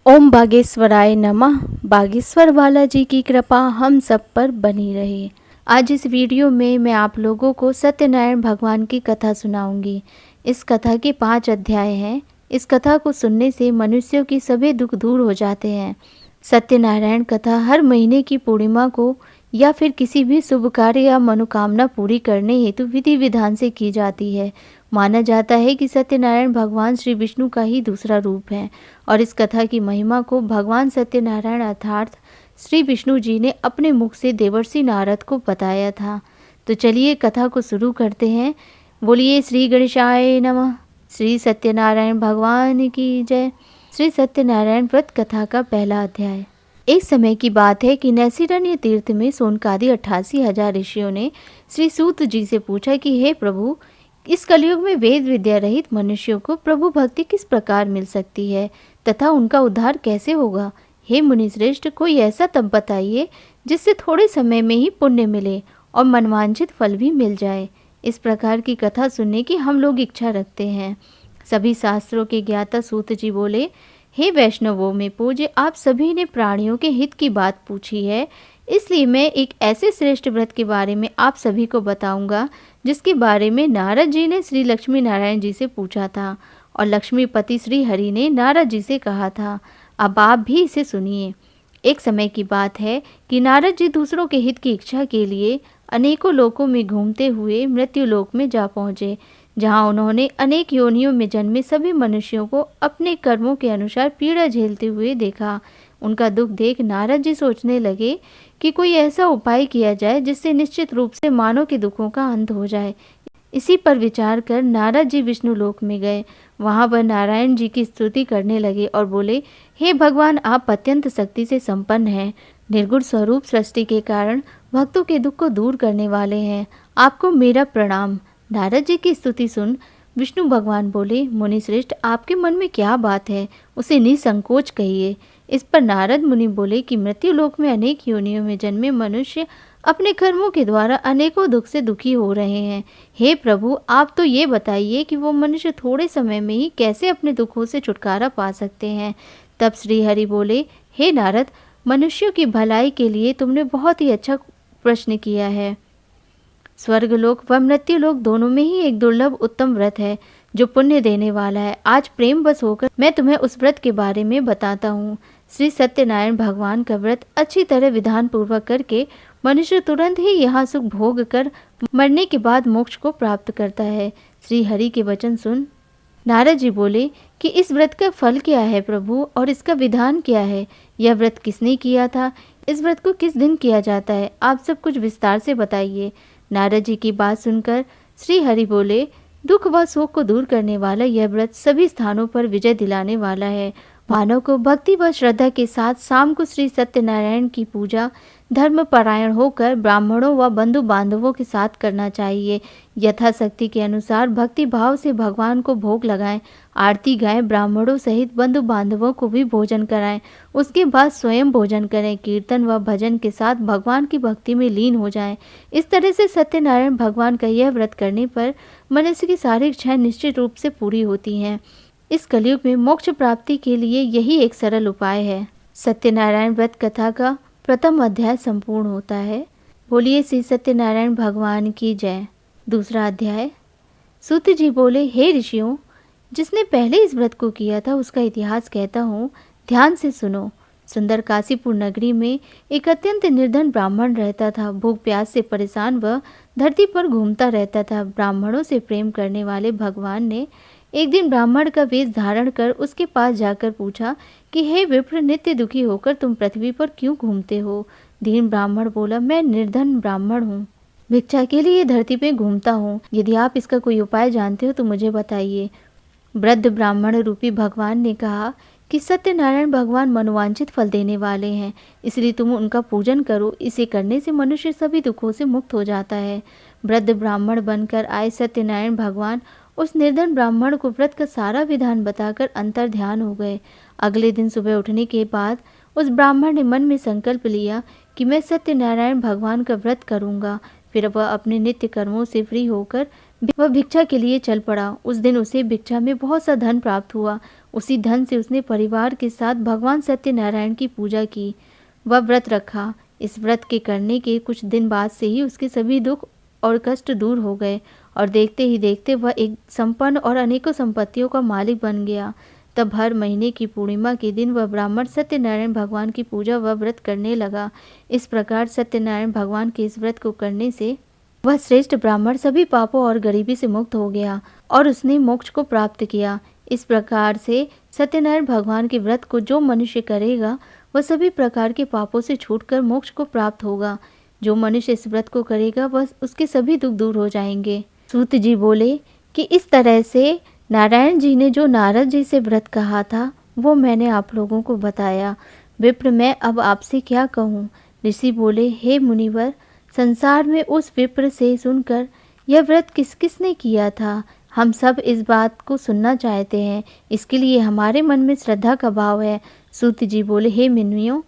ओम बागेश्वराय नमः। बागेश्वर बालाजी की कृपा हम सब पर बनी रहे। आज इस वीडियो में मैं आप लोगों को सत्यनारायण भगवान की कथा सुनाऊंगी। इस कथा के 5 अध्याय हैं। इस कथा को सुनने से मनुष्यों की सभी दुख दूर हो जाते हैं। सत्यनारायण कथा हर महीने की पूर्णिमा को या फिर किसी भी शुभ कार्य या मनोकामना पूरी करने हेतु विधि विधान से की जाती है। माना जाता है कि सत्यनारायण भगवान श्री विष्णु का ही दूसरा रूप है और इस कथा की महिमा को भगवान सत्यनारायण अर्थात श्री विष्णु जी ने अपने मुख से देवर्षि नारद को बताया था। तो चलिए कथा को शुरू करते हैं। बोलिए श्री गणेशाय नमः। श्री सत्यनारायण भगवान की जय। श्री सत्यनारायण व्रत कथा का पहला अध्याय। एक समय की बात है कि नैसिरण्य तीर्थ में सोनकादि 88,000 ऋषियों ने श्री सूत जी से पूछा कि हे प्रभु, इस कलयुग में वेद विद्या रहित मनुष्यों को प्रभु भक्ति किस प्रकार मिल सकती है तथा उनका उद्धार कैसे होगा। हे मुनिश्रेष्ठ, कोई ऐसा तप बताइए जिससे थोड़े समय में ही पुण्य मिले और मनवांछित फल भी मिल जाए। इस प्रकार की कथा सुनने की हम लोग इच्छा रखते हैं। सभी शास्त्रों के ज्ञाता सूत जी बोले, हे वैष्णवों में पूज्य, आप सभी ने प्राणियों के हित की बात पूछी है, इसलिए मैं एक ऐसे श्रेष्ठ व्रत के बारे में आप सभी को बताऊंगा जिसके बारे में नारद जी ने श्री लक्ष्मी नारायण जी से पूछा था और लक्ष्मीपति श्री हरि ने नारद जी से कहा था। अब आप भी इसे सुनिए। एक समय की बात है कि नारद जी दूसरों के हित की इच्छा के लिए अनेकों लोकों में घूमते हुए मृत्यु लोक में जा पहुँचे, जहाँ उन्होंने अनेक योनियों में जन्मे सभी मनुष्यों को अपने कर्मों के अनुसार पीड़ा झेलते हुए देखा। उनका दुख देख नारद जी सोचने लगे कि कोई ऐसा उपाय किया जाए जिससे निश्चित रूप से मानव के दुखों का अंत हो जाए। इसी पर विचार कर नारद जी विष्णु लोक में गए। वहां वह नारायण जी की स्तुति करने लगे और बोले, हे भगवान, आप अत्यंत शक्ति से संपन्न हैं, निर्गुण स्वरूप सृष्टि के कारण भक्तों के दुख को दूर करने वाले हैं। आपको मेरा प्रणाम। नारद जी की स्तुति सुन विष्णु भगवान बोले, मुनिश्रेष्ठ, आपके मन में क्या बात है, उसे निसंकोच कहिए। इस पर नारद मुनि बोले कि मृत्यु लोक में अनेक योनियों में जन्मे मनुष्य अपने कर्मों के द्वारा अनेकों दुख से दुखी हो रहे हैं। हे प्रभु, आप तो ये बताइए कि वो मनुष्य थोड़े समय में ही कैसे अपने दुखों से छुटकारा पा सकते हैं। तब श्री हरि बोले, हे नारद, मनुष्यों की भलाई के लिए तुमने बहुत ही अच्छा प्रश्न किया है। स्वर्गलोक व मृत्युलोक दोनों में ही एक दुर्लभ उत्तम व्रत है जो पुण्य देने वाला है। आज प्रेम बस होकर मैं तुम्हें उस व्रत के बारे में बताता हूँ। श्री सत्यनारायण भगवान का व्रत अच्छी तरह विधान पूर्वक करके मनुष्य तुरंत ही यहाँ सुख भोग कर मरने के बाद मोक्ष को प्राप्त करता है। श्री हरि के वचन सुन नारद जी बोले कि इस व्रत का फल क्या है प्रभु, और इसका विधान क्या है? यह व्रत किसने किया था? इस व्रत को किस दिन किया जाता है? आप सब कुछ विस्तार से बताइए। नारद जी की बात सुनकर श्री हरि बोले, दुख व शोक को दूर करने वाला यह व्रत सभी स्थानों पर विजय दिलाने वाला है। मानव को भक्ति व श्रद्धा के साथ शाम को श्री सत्यनारायण की पूजा धर्म परायण होकर ब्राह्मणों व बंधु बांधवों के साथ करना चाहिए। यथाशक्ति के अनुसार भक्ति भाव से भगवान को भोग लगाएं, आरती गाएं, ब्राह्मणों सहित बंधु बांधवों को भी भोजन कराएं। उसके बाद स्वयं भोजन करें, कीर्तन व भजन के साथ भगवान की भक्ति में लीन हो जाएं। इस तरह से सत्यनारायण भगवान का यह व्रत करने पर मनुष्य की सारी इच्छाएं निश्चित रूप से पूरी होती हैं। इस कलयुग में मोक्ष प्राप्ति के लिए यही एक सरल उपाय है। सत्यनारायण व्रत कथा का प्रथम अध्याय संपूर्ण होता है। बोलिए श्री सत्यनारायण भगवान की जय। दूसरा अध्याय। सूत जी बोले, हे ऋषियों, जिसने पहले इस व्रत को किया था उसका इतिहास कहता हूँ, ध्यान से सुनो। सुंदर काशीपुर नगरी में एक अत्यंत निर्धन ब्राह्मण रहता था। भूख प्यास से परेशान वह धरती पर घूमता रहता था। ब्राह्मणों से प्रेम करने वाले भगवान ने एक दिन ब्राह्मण का वेश धारण कर उसके पास जाकर पूछा कि हे विप्र, नित्य दुखी होकर तुम पृथ्वी पर क्यों घूमते हो? दीन ब्राह्मण बोला, मैं निर्धन ब्राह्मण हूँ, भिक्षा के लिए धरती पे घूमता हूँ। यदि आप इसका कोई उपाय जानते हो तो मुझे बताइए। वृद्ध ब्राह्मण रूपी भगवान ने कहा कि सत्यनारायण भगवान मनोवांछित फल देने वाले हैं, इसलिए तुम उनका पूजन करो। इसे करने से मनुष्य सभी दुखों से मुक्त हो जाता है। वृद्ध ब्राह्मण बनकर आए सत्यनारायण भगवान उस निर्धन ब्राह्मण को व्रत का सारा विधान बताकर अंतर ध्यान हो गए। अगले दिन सुबह उठने के बाद उस ब्राह्मण ने मन में संकल्प लिया कि मैं सत्यनारायण भगवान का व्रत करूंगा। फिर वह अपने नित्य कर्मों से फ्री होकर वह भिक्षा के लिए चल पड़ा। उस दिन उसे भिक्षा में बहुत सा धन प्राप्त हुआ। उसी धन से उसने परिवार के साथ भगवान सत्यनारायण की पूजा की। वह व्रत रखा। इस व्रत के करने के कुछ दिन बाद से ही उसके सभी दुख और कष्ट दूर हो गए और देखते ही देखते वह एक संपन्न और अनेकों संपत्तियों का मालिक बन गया। तब हर महीने की पूर्णिमा के दिन वह ब्राह्मण सत्यनारायण भगवान की पूजा व व्रत करने लगा। इस प्रकार सत्यनारायण भगवान के इस व्रत को करने से वह श्रेष्ठ ब्राह्मण सभी पापों और गरीबी से मुक्त हो गया और उसने मोक्ष को प्राप्त किया। इस प्रकार से सत्यनारायण भगवान के व्रत को जो मनुष्य करेगा वह सभी प्रकार के पापों से छूटकर मोक्ष को प्राप्त होगा। जो मनुष्य इस व्रत को करेगा वह उसके सभी दुख दूर हो जाएंगे। सूत जी बोले कि इस तरह से नारायण जी ने जो नारद जी से व्रत कहा था वो मैंने आप लोगों को बताया। विप्र, मैं अब आपसे क्या कहूँ? ऋषि बोले, हे मुनिवर, संसार में उस विप्र से सुनकर यह व्रत किस किस ने किया था, हम सब इस बात को सुनना चाहते हैं। इसके लिए हमारे मन में श्रद्धा का भाव है। सूत जी बोले, हे मुनियों,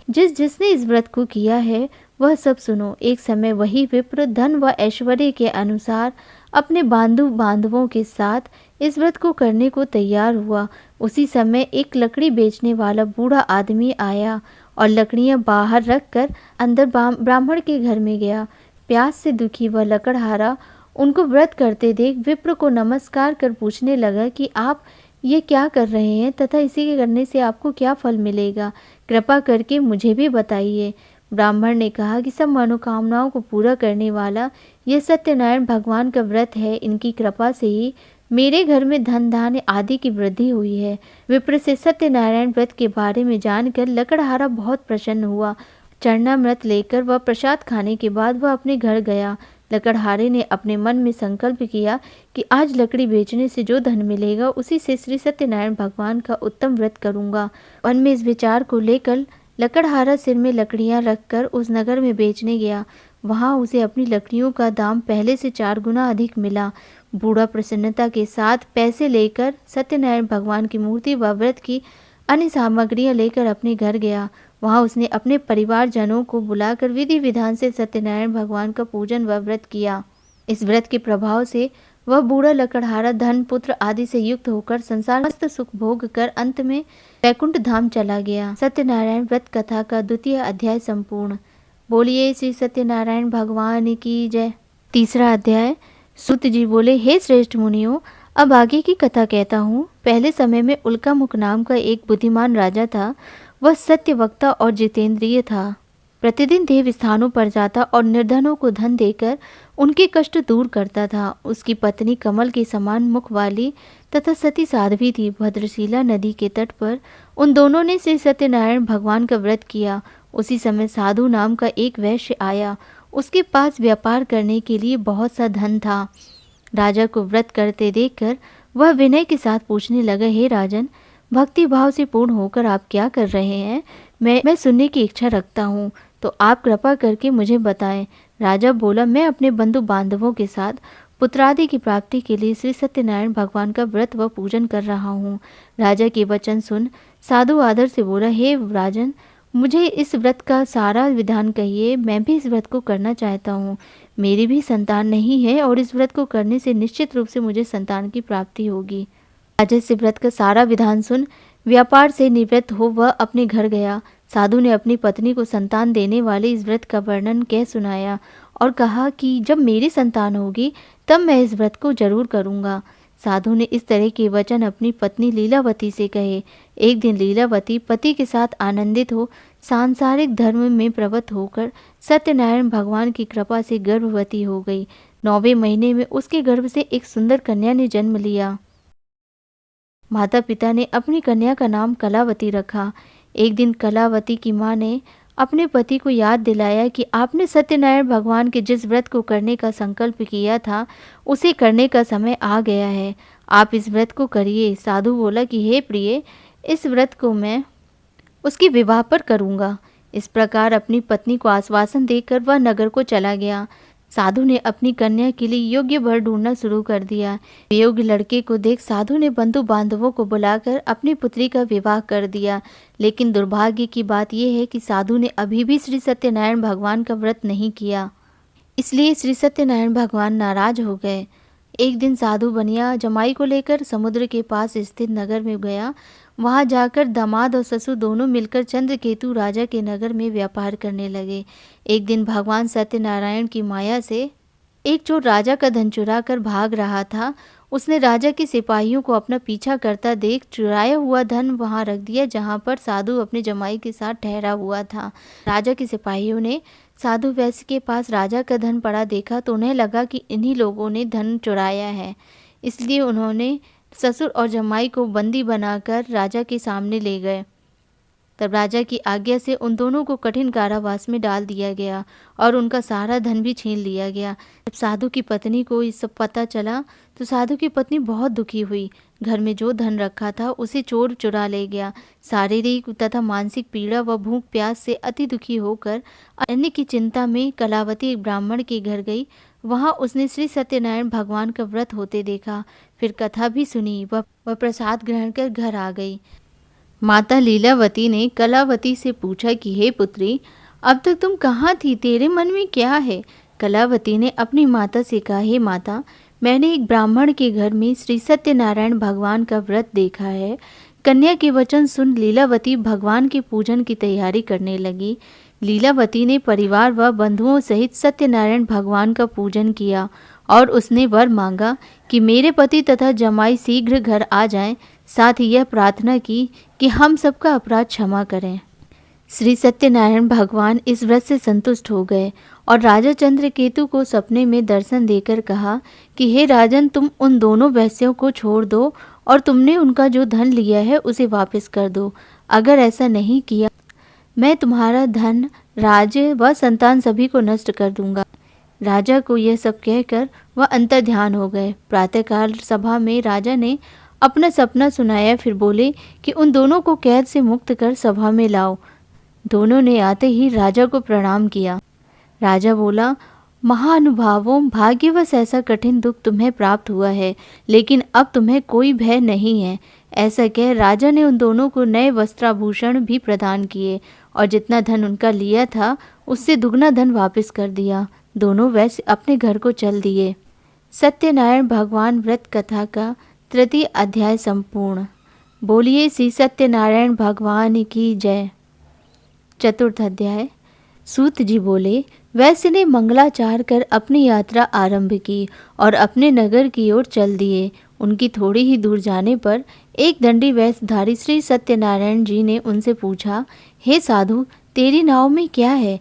जिसने इस व्रत को किया है वह सब सुनो। एक समय वही विप्र धन व ऐश्वर्य के अनुसार अपने बांधवों के साथ इस व्रत को करने को तैयार हुआ। उसी समय एक लकड़ी बेचने वाला बूढ़ा आदमी आया और लकड़ियां बाहर रखकर अंदर ब्राह्मण के घर में गया। प्यास से दुखी वह लकड़हारा उनको व्रत करते देख विप्र को नमस्कार कर पूछने लगा कि आप ये क्या कर रहे हैं तथा इसी के करने से आपको क्या फल मिलेगा, कृपा करके मुझे भी बताइए। ब्राह्मण ने कहा कि सब मनोकामनाओं को पूरा करने वाला यह सत्यनारायण भगवान का व्रत है। इनकी कृपा से ही मेरे घर में धन धान्य आदि की वृद्धि हुई है। विप्र से सत्यनारायण व्रत के बारे में जानकर लकड़हारा बहुत प्रसन्न हुआ। चरणामृत लेकर वह प्रसाद खाने के बाद वह अपने घर गया। लकड़हारे ने अपने मन में संकल्प किया कि आज लकड़ी बेचने से जो धन मिलेगा उसी से श्री सत्यनारायण भगवान का उत्तम व्रत करूंगा। मन में इस विचार को लेकर लकड़हारा सिर में लकड़ियां रखकर उस नगर में बेचने गया। वहां उसे अपनी लकड़ियों का दाम पहले से 4 गुना अधिक मिला। बूढ़ा प्रसन्नता के साथ पैसे लेकर सत्यनारायण भगवान की मूर्ति व व्रत की अन्य सामग्रियां लेकर अपने घर गया। वहां उसने अपने परिवारजनों को बुलाकर विधि विधान से सत्यनारायण भगवान का पूजन व व्रत किया। इस व्रत के प्रभाव से वह बूढ़ा लकड़हारा धन पुत्र आदि से युक्त होकर संसार मस्त सुख भोग कर अंत में वैकुंठ धाम चला गया। सत्यनारायण व्रत कथा का 2वां अध्याय संपूर्ण। बोलिए श्री सत्यनारायण भगवान की जय। 3रा अध्याय। सूत जी बोले, हे श्रेष्ठ मुनियों, अब आगे की कथा कहता हूँ। पहले समय में उल्कामुख नाम का एक बुद्धिमान राजा था। वह सत्यवक्ता और जितेंद्रिय था। प्रतिदिन देव स्थानों पर जाता और निर्धनों को धन देकर उनके कष्ट दूर करता था। उसकी पत्नी कमल के समान मुख वाली तथा सती साध्वी थी। भद्रशिला नदी के तट पर उन दोनों ने श्री सत्यनारायण भगवान का व्रत किया। उसी समय साधु नाम का एक वैश्य आया। उसके पास व्यापार करने के लिए बहुत सा धन था। राजा को व्रत करते देखकर वह विनय के साथ पूछने लगा, हे राजन, भक्ति भाव से पूर्ण होकर आप क्या कर रहे हैं? मैं सुनने की इच्छा रखता हूँ, तो आप कृपा करके मुझे बताएं। राजा बोला, मैं अपने बंधु बांधवों के साथ पुत्रादि की प्राप्ति के लिए श्री सत्यनारायण भगवान का व्रत व पूजन कर रहा हूँ। राजा के वचन सुन साधु आदर से बोला, हे राजन, मुझे इस व्रत का सारा विधान कहिए। मैं भी इस व्रत को करना चाहता हूँ। मेरी भी संतान नहीं है और इस व्रत को करने से निश्चित रूप से मुझे संतान की प्राप्ति होगी। राजा से व्रत का सारा विधान सुन व्यापार से निवृत्त हो वह अपने घर गया। साधु ने अपनी पत्नी को संतान देने वाले इस व्रत का वर्णन कह सुनाया और कहा कि जब मेरी संतान होगी तब मैं इस व्रत को जरूर करूँगा। साधु ने इस तरह के वचन अपनी पत्नी लीलावती से कहे। एक दिन लीलावती पति के साथ आनंदित हो सांसारिक धर्म में प्रवृत्त होकर सत्यनारायण भगवान की कृपा से गर्भवती हो गई। 9वें महीने में उसके गर्भ से एक सुंदर कन्या ने जन्म लिया। माता पिता ने अपनी कन्या का नाम कलावती रखा। एक दिन कलावती की माँ ने अपने पति को याद दिलाया कि आपने सत्यनारायण भगवान के जिस व्रत को करने का संकल्प किया था उसे करने का समय आ गया है। आप इस व्रत को करिए। साधु बोला कि हे प्रिय, इस व्रत को मैं उसकी विवाह पर करूँगा। इस प्रकार अपनी पत्नी को आश्वासन देकर वह नगर को चला गया। साधु ने अपनी कन्या के लिए योग्य वर ढूंढना शुरू कर दिया। योग्य लड़के को देख साधु ने बंधु बांधवों को बुलाकर अपनी पुत्री का विवाह कर दिया। लेकिन दुर्भाग्य की बात यह है कि साधु ने अभी भी श्री सत्यनारायण भगवान का व्रत नहीं किया। इसलिए श्री सत्यनारायण भगवान नाराज हो गए। एक दिन साधु बनिया जमाई को लेकर समुद्र के पास स्थित नगर में गया। वहां जाकर दामाद और ससुर दोनों मिलकर चंद्रकेतु राजा के नगर में व्यापार करने लगे। एक दिन भगवान सत्यनारायण की माया से एक चोर राजा का धन चुरा कर भाग रहा था। उसने राजा के सिपाहियों को अपना पीछा करता देख चुराया हुआ धन वहां रख दिया जहां पर साधु अपने जमाई के साथ ठहरा हुआ था। राजा के सिपाहियों ने साधु वैश्य के पास राजा का धन पड़ा देखा तो उन्हें लगा कि इन्हीं लोगों ने धन चुराया है। इसलिए उन्होंने ससुर और जमाई को बंदी बनाकर राजा के सामने ले गए। तब राजा की आज्ञा से उन दोनों को कठिन कारावास में डाल दिया गया और उनका सारा धन भी छीन लिया गया। जब साधु की पत्नी को ये सब पता चला तो साधु की पत्नी बहुत दुखी हुई। घर में जो धन रखा था उसे चोर चुरा ले गया। शारीरिक तथा मानसिक पीड़ा व भूख प्यास से अति दुखी होकर अन्य की चिंता में कलावती एक ब्राह्मण के घर गई। वहां उसने श्री सत्यनारायण भगवान का व्रत होते देखा। फिर कथा भी सुनी। वह प्रसाद ग्रहण कर घर आ गई। माता लीलावती ने कलावती से पूछा कि हे पुत्री, अब तक तुम कहाँ थी? तेरे मन में क्या है? कलावती ने अपनी माता से कहा, हे माता, मैंने एक ब्राह्मण के घर में श्री सत्यनारायण भगवान का व्रत देखा है। कन्या के वचन सुन लीलावती भगवान के पूजन की तैयारी करने लगी। लीलावती ने परिवार व बंधुओं सहित सत्यनारायण भगवान का पूजन किया और उसने वर मांगा कि मेरे पति तथा जमाई शीघ्र घर आ जाएं। साथ ही यह प्रार्थना की कि हम सबका अपराध क्षमा करें। श्री सत्यनारायण भगवान इस व्रत से संतुष्ट हो गए और राजा चंद्रकेतु को सपने में दर्शन देकर कहा कि हे राजन, तुम उन दोनों वैश्यों को छोड़ दो और तुमने उनका जो धन लिया है उसे वापस कर दो। अगर ऐसा नहीं किया मैं तुम्हारा धन, राज्य व संतान सभी को नष्ट कर दूंगा। राजा को यह सब कहकर वह अंतर्ध्यान हो गए। प्रातःकाल सभा में राजा ने अपना सपना सुनाया। फिर बोले कि उन दोनों को कैद से मुक्त कर सभा में लाओ। दोनों ने आते ही राजा को प्रणाम किया। राजा बोला, महानुभावों, भाग्यवश ऐसा कठिन दुख तुम्हें प्राप्त हुआ है, लेकिन अब तुम्हें कोई भय नहीं है। ऐसा कह राजा ने उन दोनों को नए वस्त्राभूषण भी प्रदान किए और जितना धन उनका लिया था उससे दुगना धन वापस कर दिया। दोनों वैश्य अपने घर को चल दिए। सत्यनारायण भगवान व्रत कथा का तृतीय अध्याय संपूर्ण। बोलिए श्री सत्यनारायण भगवान की जय। चतुर्थ अध्याय। सूत जी बोले, वैश्य ने मंगलाचार कर अपनी यात्रा आरंभ की और अपने नगर की ओर चल दिए। उनकी थोड़ी ही दूर जाने पर एक दंडी वेशधारी श्री सत्यनारायण जी ने उनसे पूछा, हे साधु, तेरी नाव में क्या है?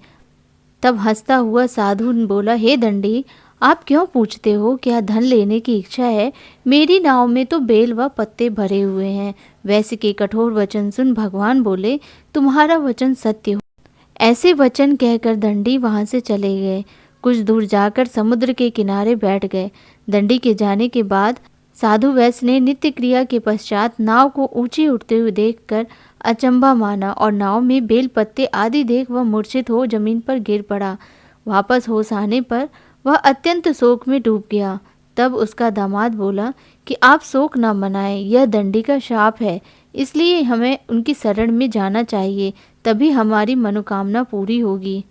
तब हंसता हुआ साधु बोला, हे दंडी, आप क्यों पूछते हो? क्या धन लेने की इच्छा है? मेरी नाव में तो बेल व पत्ते भरे हुए हैं। वैश्य के कठोर वचन सुन भगवान बोले, तुम्हारा वचन सत्य हो। ऐसे वचन कहकर दंडी वहां से चले गए। कुछ दूर जाकर समुद्र के किनारे बैठ गए। दंडी के जाने के बाद साधु वैश्य ने नित्य क्रिया के पश्चात नाव को ऊंची उठते हुए देखकर अचंभा माना और नाव में बेल पत्ते आदि देख वह मूर्छित हो जमीन पर गिर पड़ा। वापस होश आने पर वह अत्यंत शोक में डूब गया। तब उसका दामाद बोला कि आप शोक न मनाएं, यह दंडी का शाप है, इसलिए हमें उनकी शरण में जाना चाहिए, तभी हमारी मनोकामना पूरी होगी।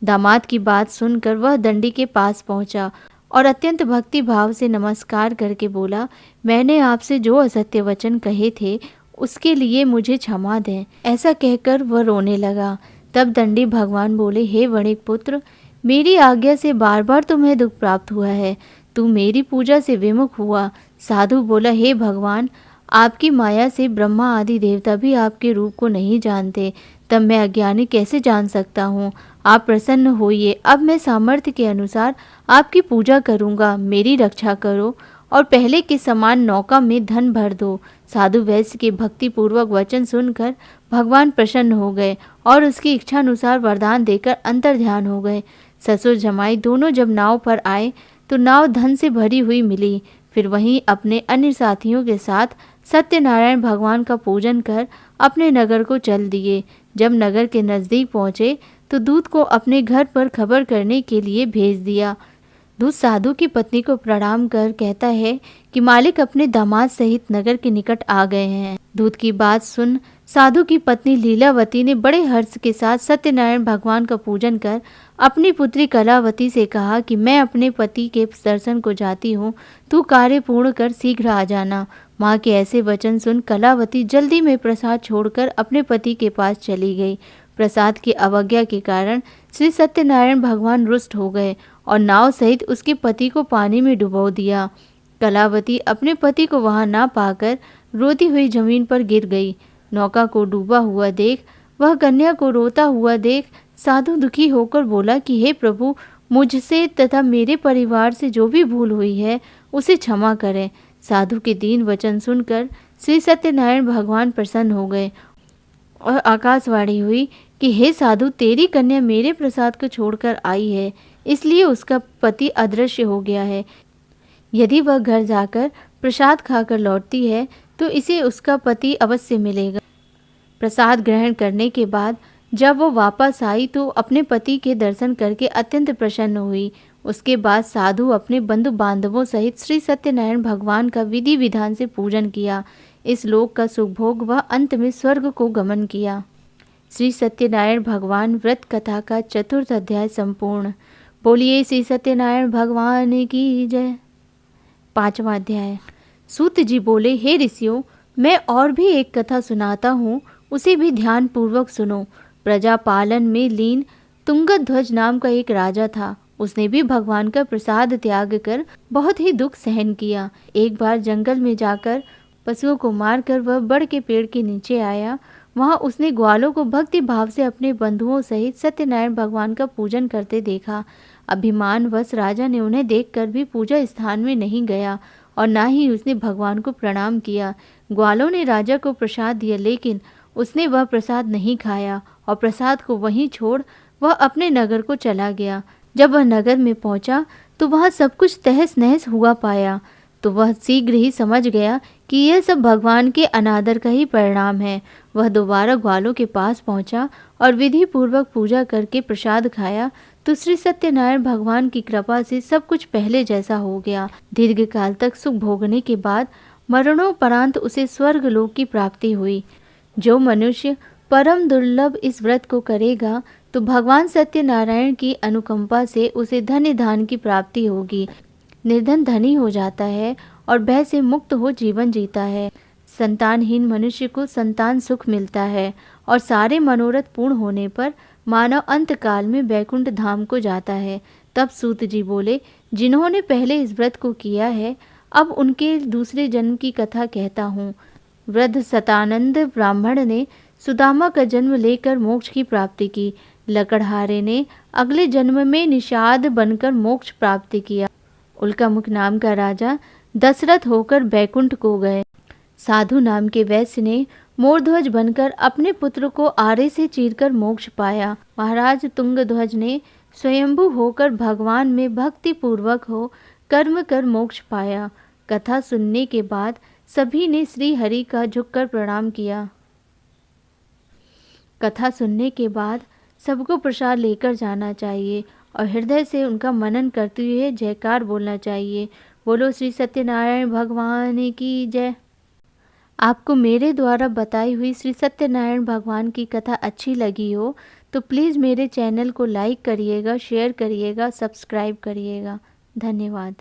दामाद की बात सुनकर वह दंडी के पास पहुंचा और अत्यंत भक्ति भाव से नमस्कार करके बोला, मैंने आपसे जो असत्य वचन कहे थे उसके लिए मुझे क्षमा दें। ऐसा कहकर वह रोने लगा। तब दंडी भगवान बोले, हे वणिक पुत्र, मेरी आज्ञा से बार बार तुम्हें दुख प्राप्त हुआ है। तू मेरी पूजा से विमुख हुआ। साधु बोला, हे भगवान, आपकी माया से ब्रह्मा आदि देवता भी आपके रूप को नहीं जानते, तब मैं अज्ञानी कैसे जान सकता हूँ? आप प्रसन्न होइए। अब मैं सामर्थ्य के अनुसार आपकी पूजा करूँगा। मेरी रक्षा करो और पहले के समान नौका में धन भर दो। साधु वैश्य के भक्ति पूर्वक वचन सुनकर भगवान प्रसन्न हो गए और उसकी इच्छानुसार वरदान देकर अंतर्ध्यान हो गए। ससुर जमाई दोनों जब नाव पर आए तो नाव धन से भरी हुई मिली। फिर वहीं अपने अन्य साथियों के साथ सत्यनारायण भगवान का पूजन कर अपने नगर को चल दिए। जब नगर के नज़दीक पहुँचे तो दूत को अपने घर पर खबर करने के लिए भेज दिया। दूत साधु की पत्नी को प्रणाम कर कहता है कि मालिक अपने दामाद सहित नगर के निकट आ गए हैं। दूत की बात सुन साधु की पत्नी लीलावती ने बड़े हर्ष के साथ सत्यनारायण भगवान का पूजन कर अपनी पुत्री कलावती से कहा कि मैं अपने पति के दर्शन को जाती हूँ, तू कार्य पूर्ण कर शीघ्र आ जाना। माँ के ऐसे वचन सुन कलावती जल्दी में प्रसाद छोड़कर अपने पति के पास चली गई। प्रसाद की अवज्ञा के कारण श्री सत्यनारायण भगवान रुष्ट हो गए और नाव सहित उसके पति को पानी में डुबो दिया। कलावती अपने पति को वहां ना पाकर रोती हुई जमीन पर गिर गई। नौका को डूबा हुआ देख, वह कन्या को रोता हुआ देख साधु दुखी होकर बोला कि हे प्रभु, मुझसे तथा मेरे परिवार से जो भी भूल हुई है उसे क्षमा करें। साधु के दीन वचन सुनकर श्री सत्यनारायण भगवान प्रसन्न हो गए और आकाशवाणी हुई कि हे साधु, तेरी कन्या मेरे प्रसाद को छोड़कर आई है, इसलिए उसका पति अदृश्य हो गया है। यदि वह घर जाकर प्रसाद खाकर लौटती है तो इसे उसका पति अवश्य मिलेगा। प्रसाद ग्रहण करने के बाद जब वो वापस आई तो अपने पति के दर्शन करके अत्यंत प्रसन्न हुई। उसके बाद साधु अपने बंधु बांधवों सहित श्री सत्यनारायण भगवान का विधि विधान से पूजन किया। इस लोक का सुख भोग वह अंत में स्वर्ग को गमन किया। श्री सत्यनारायण भगवान व्रत कथा का 4th अध्याय संपूर्ण। बोलिए श्री सत्यनारायण भगवान की जय। 5वां अध्याय। सूत जी बोले, हे ऋषियों, मैं और भी एक कथा सुनाता हूँ, उसे भी ध्यान पूर्वक सुनो। प्रजा पालन में लीन तुंगध्वज नाम का एक राजा था। उसने भी भगवान का प्रसाद त्याग कर बहुत ही दुख सहन किया। एक बार जंगल में जाकर पशुओं को मारकर वह बड़ के पेड़ के नीचे आया। वहां उसने ग्वालों को भक्ति भाव से अपने बंधुओं सहित सत्यनारायण भगवान का पूजन करते देखा। अभिमानवश राजा ने उन्हें देखकर भी पूजा स्थान में नहीं गया और ना ही उसने भगवान को प्रणाम किया। ग्वालों ने राजा को प्रसाद दिया, लेकिन उसने वह प्रसाद नहीं खाया और प्रसाद को वहीं छोड़ वह अपने नगर को चला गया। जब वह नगर में पहुंचा तो वह सब कुछ तहस नहस हुआ पाया, तो वह शीघ्र ही समझ गया कि यह सब भगवान के अनादर का ही परिणाम है। वह दोबारा ग्वालों के पास पहुंचा और विधि पूर्वक पूजा करके प्रसाद खाया तो श्री सत्यनारायण भगवान की कृपा से सब कुछ पहले जैसा हो गया। दीर्घ काल तक सुख भोगने के बाद मरणोपरांत उसे स्वर्ग लोक की प्राप्ति हुई। जो मनुष्य परम दुर्लभ इस व्रत को करेगा तो भगवान सत्यनारायण की अनुकंपा से उसे धन्य धान की प्राप्ति होगी। निर्धन धनी हो जाता है और भय से मुक्त हो जीवन जीता है। संतानहीन मनुष्य को संतान सुख मिलता है और सारे मनोरथ पूर्ण होने पर मानव अंत काल में वैकुंठ धाम को जाता है। तब सूत जी बोले, जिन्होंने पहले इस व्रत को किया है, अब उनके दूसरे जन्म की कथा कहता हूँ। वृद्ध सतानंद ब्राह्मण ने सुदामा का जन्म लेकर मोक्ष की प्राप्ति की। लकड़हारे ने अगले जन्म में निषाद बनकर मोक्ष प्राप्ति किया। उल्कामुख नाम का राजा दशरथ होकर बैकुंठ को गए। साधु नाम के वैश्य ने मोरध्वज बनकर अपने पुत्र को आरे से चीरकर मोक्ष पाया। महाराज तुंगध्वज ने स्वयंभू होकर भगवान में भक्ति पूर्वक हो कर्म कर मोक्ष पाया। कथा सुनने के बाद सभी ने श्री हरि का झुककर प्रणाम किया। कथा सुनने के बाद सबको प्रसाद लेकर जाना चाहिए और हृदय से उनका मनन करते हुए जयकार बोलना चाहिए। बोलो श्री सत्यनारायण भगवान की जय। आपको मेरे द्वारा बताई हुई श्री सत्यनारायण भगवान की कथा अच्छी लगी हो तो प्लीज़ मेरे चैनल को लाइक करिएगा, शेयर करिएगा, सब्सक्राइब करिएगा। धन्यवाद।